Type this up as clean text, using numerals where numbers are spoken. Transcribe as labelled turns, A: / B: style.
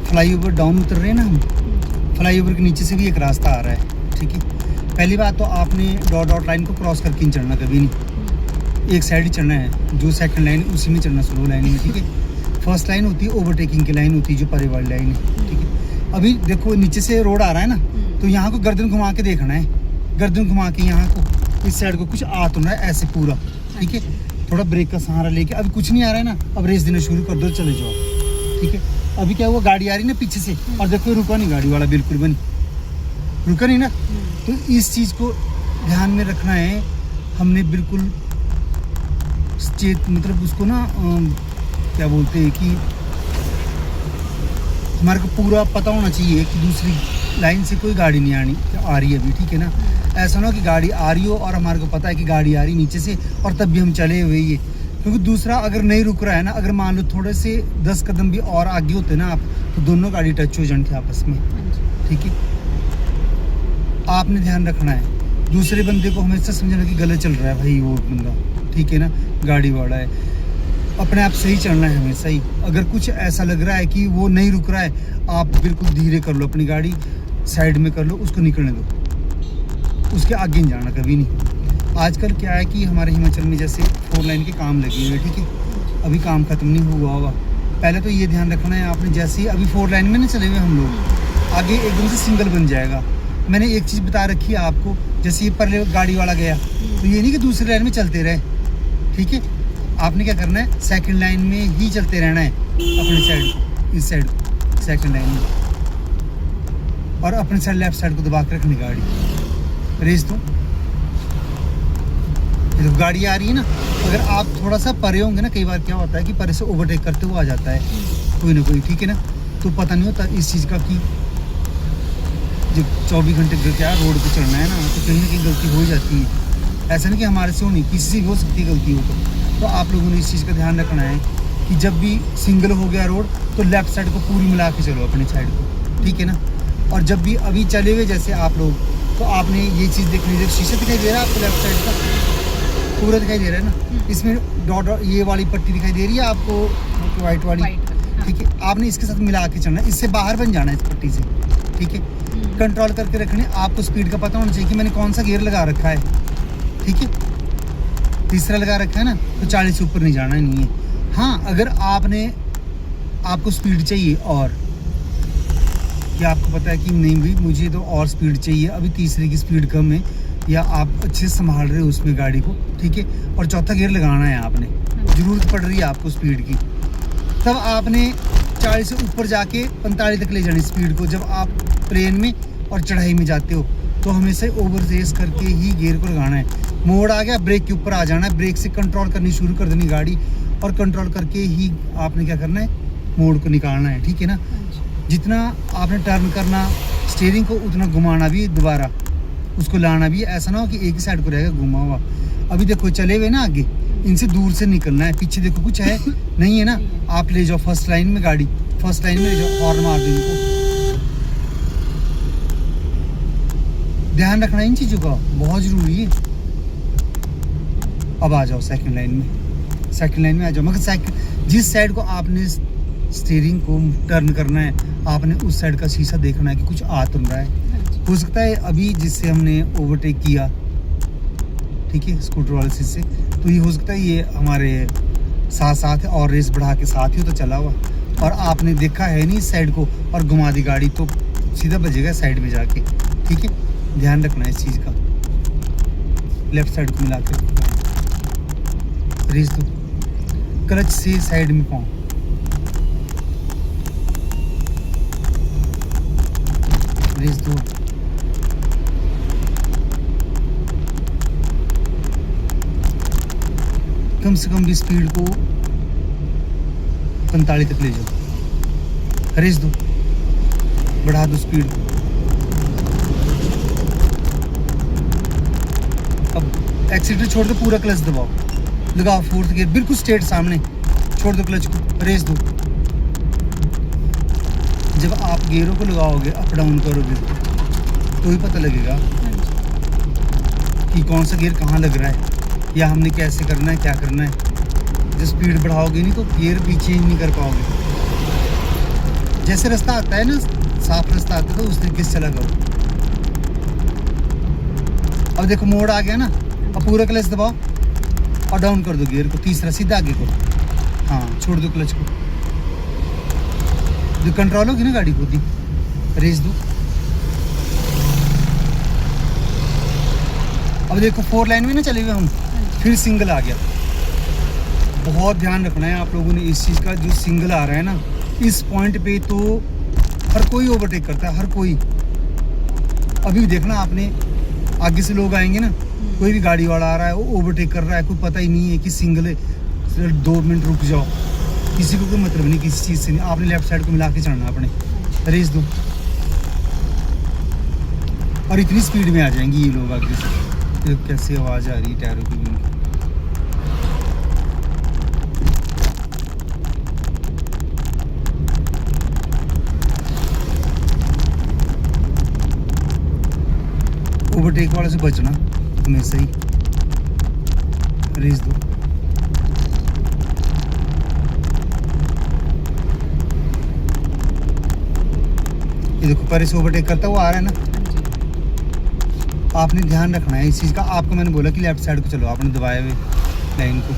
A: Flyover down उतर रहे हैं ना हम, फ्लाईओवर के नीचे से भी एक रास्ता आ रहा है, ठीक है। पहली बात तो आपने डॉट लाइन को क्रॉस करके नहीं चढ़ना कभी नहीं, एक साइड ही चढ़ना है, जो सेकंड लाइन उसी में चढ़ना, स्लो लाइन में, ठीक है। फर्स्ट लाइन होती है ओवरटेकिंग की लाइन होती है, जो परे वाली लाइन है, ठीक है। अभी देखो नीचे से रोड आ रहा है ना, तो यहाँ को गर्दन घुमा के देखना है, गर्दन घुमा के यहाँ को इस साइड को कुछ आ तो रहा है ऐसे पूरा, ठीक है। थोड़ा ब्रेक का सहारा लेके, अभी कुछ नहीं आ रहा है ना, अब रेस देना शुरू कर दो, चले जाओ, ठीक है। अभी क्या हुआ, गाड़ी आ रही ना पीछे से, और देखो रुका नहीं गाड़ी वाला, बिल्कुल भी नहीं रुका नहीं ना। तो इस चीज़ को ध्यान में रखना है हमने, बिल्कुल चेत मतलब उसको ना क्या बोलते हैं कि हमारे को पूरा पता होना चाहिए कि दूसरी लाइन से कोई गाड़ी नहीं आ रही है अभी, ठीक है ना। ऐसा ना हो कि गाड़ी आ रही हो और हमारे को पता है कि गाड़ी आ रही नीचे से और तब भी हम चले हुए ही, क्योंकि दूसरा अगर नहीं रुक रहा है ना, अगर मान लो थोड़े से 10 कदम भी और आगे होते ना आप, तो दोनों गाड़ी टच हो जाती आपस में, ठीक है। आपने ध्यान रखना है, दूसरे बंदे को हमेशा समझना कि गलत चल रहा है भाई वो बंदा, ठीक है ना, गाड़ी वाला है, अपने आप सही चलना है हमेशा ही। अगर कुछ ऐसा लग रहा है कि वो नहीं रुक रहा है, आप बिल्कुल धीरे कर लो, अपनी गाड़ी साइड में कर लो, उसको निकलने दो, उसके आगे नहीं जाना कभी नहीं। आजकल क्या है कि हमारे हिमाचल में जैसे 4 लाइन के काम लगे हुए, ठीक है, अभी काम ख़त्म नहीं हुआ होगा। पहले तो ये ध्यान रखना है आपने, जैसे ही अभी 4 लाइन में नहीं चले हुए हम लोग, आगे एकदम से सिंगल बन जाएगा। मैंने एक चीज़ बता रखी है आपको, जैसे ये पहले गाड़ी वाला गया, तो ये नहीं कि दूसरी लाइन में चलते रहे, ठीक है। आपने क्या करना है, सेकंड लाइन में ही चलते रहना है, अपने साइड, इस साइड को सेकंड लाइन में, और अपने साइड लेफ्ट साइड को दबा के रखनी गाड़ी, रेस दो। जब गाड़ी आ रही है ना, अगर आप थोड़ा सा परे होंगे ना, कई बार क्या होता है कि परे से ओवरटेक करते हुए आ जाता है कोई ना कोई, ठीक है ना, तो पता नहीं होता इस चीज़ का कि जब 24 घंटे क्या रोड पे चलना है ना, तो कहीं ना कहीं गलती हो जाती है। ऐसा नहीं कि हमारे से हो नहीं, किसी से भी हो सकती है गलती हो तो आप लोगों ने इस चीज़ का ध्यान रखना है कि जब भी सिंगल हो गया रोड, तो लेफ़्ट साइड को पूरी मिला के चलो, अपने साइड को, ठीक है ना। और जब भी अभी चले हुए जैसे आप लोग, तो आपने ये चीज़ देखनी है, शीशा दिखाई दे रहा है आपको लेफ्ट साइड का, पूरा दिखाई दे रहा है ना, इसमें डॉट ये वाली पट्टी दिखाई दे रही है आपको, वाइट वाली, ठीक है। आपने इसके साथ मिला के चलना है, इससे बाहर बन जाना है इस पट्टी से, ठीक है। कंट्रोल करके रखने, आपको स्पीड का पता होना चाहिए कि मैंने कौन सा गियर लगा रखा है, ठीक है। तीसरा लगा रखा है ना, तो 40 से ऊपर नहीं जाना नहीं है। हाँ, अगर आपको स्पीड चाहिए और कि आपको पता है कि नहीं भाई मुझे तो और स्पीड चाहिए, अभी तीसरे की स्पीड कम है, या आप अच्छे से संभाल रहे हो उसमें गाड़ी को, ठीक है, और चौथा गियर लगाना है आपने, ज़रूरत पड़ रही है आपको स्पीड की, तब आपने 40 से ऊपर जाके 45 तक ले जानी स्पीड को। जब आप प्लेन में और चढ़ाई में जाते हो, तो हमेशा ओवर रेस करके ही गियर को लगाना है। मोड़ आ गया, ब्रेक के ऊपर आ जाना है, ब्रेक से कंट्रोल करनी शुरू कर देनी गाड़ी, और कंट्रोल करके ही आपने क्या करना है, मोड़ को निकालना है, ठीक है ना। जितना आपने टर्न करना स्टीयरिंग को, उतना घुमाना भी, दोबारा उसको लाना भी, ऐसा ना हो कि एक ही साइड को रहेगा घुमा हुआ। अभी देखो चले हुए ना आगे, इनसे दूर से निकलना है, पीछे देखो कुछ है नहीं है ना, आप ले जाओ फर्स्ट लाइन में गाड़ी, फर्स्ट लाइन में ले जाओ, हॉर्न मार दो इनको। ध्यान रखना इन चीज़ों का, बहुत ज़रूरी है। अब आ जाओ सेकंड लाइन में, सेकंड लाइन में आ जाओ, मगर जिस साइड को आपने स्टीयरिंग को टर्न करना है, आपने उस साइड का शीशा देखना है कि कुछ आ तो रहा है। हो सकता है अभी जिससे हमने ओवरटेक किया, ठीक है, स्कूटर वाले शीशे, तो ये हो सकता है ये हमारे साथ साथ है और रेस बढ़ा के साथ ही तो चला हुआ, और आपने देखा है नहीं इस साइड को और घुमा दी गाड़ी, तो सीधा बजेगा साइड में जाके, ठीक है। ध्यान रखना है इस चीज़ का, लेफ्ट साइड को मिला कर रेस दो, क्लच से साइड में पाओ, रेस दो। कम से कम भी स्पीड को 45 तक ले जाओ, रेस दो, बढ़ा दो स्पीड को। अब एक्सीटर छोड़ दो, पूरा क्लच दबाओ, लगाओ फोर्थ गियर बिल्कुल स्ट्रेट सामने, छोड़ दो क्लच को, रेस दो। जब आप गियरों को लगाओगे, अप डाउन करोगे, तो ही पता लगेगा कि कौन सा गियर कहाँ लग रहा है, या हमने कैसे करना है, क्या करना है। जब स्पीड बढ़ाओगे नहीं तो गियर पीछे ही नहीं कर पाओगे। जैसे रास्ता आता है ना, साफ रास्ता आता है तो उस तरीके से चला करो। अब देखो मोड़ आ गया ना, अब पूरा क्लच दबाओ और डाउन कर दो गियर को, तीसरा सीधा आगे करो। हाँ, छोड़ दो क्लच को, जो कंट्रोल होगी ना गाड़ी को दी, रेस दो। अब देखो 4 लाइन में ना चले हुए हम, फिर सिंगल आ गया। बहुत ध्यान रखना है आप लोगों ने इस चीज़ का, जो सिंगल आ रहा है ना, इस पॉइंट पे तो हर कोई ओवरटेक करता है, हर कोई। अभी देखना आपने, आगे से लोग आएंगे ना, कोई भी गाड़ी वाला आ रहा है, वो ओवरटेक कर रहा है, कोई पता ही नहीं है कि सिंगल है, सिर्फ 2 मिनट रुक जाओ। किसी को कोई मतलब नहीं किसी चीज़ से, नहीं आपने लेफ्ट साइड को मिला के चढ़ना, अपने रेस दो। और इतनी स्पीड में आ जाएंगे ये लोग आगे से। तो कैसे आवाज़ आ रही है टायरों की भी। ओवरटेक वाले से बचना हमेशा ही, रेस दो। ये देखो पर इसे ओवरटेक करता हुआ आ रहा है ना, आपने ध्यान रखना है इस चीज़ का। आपको मैंने बोला कि लेफ्ट साइड को चलो, आपने दबाए हुए लाइन को।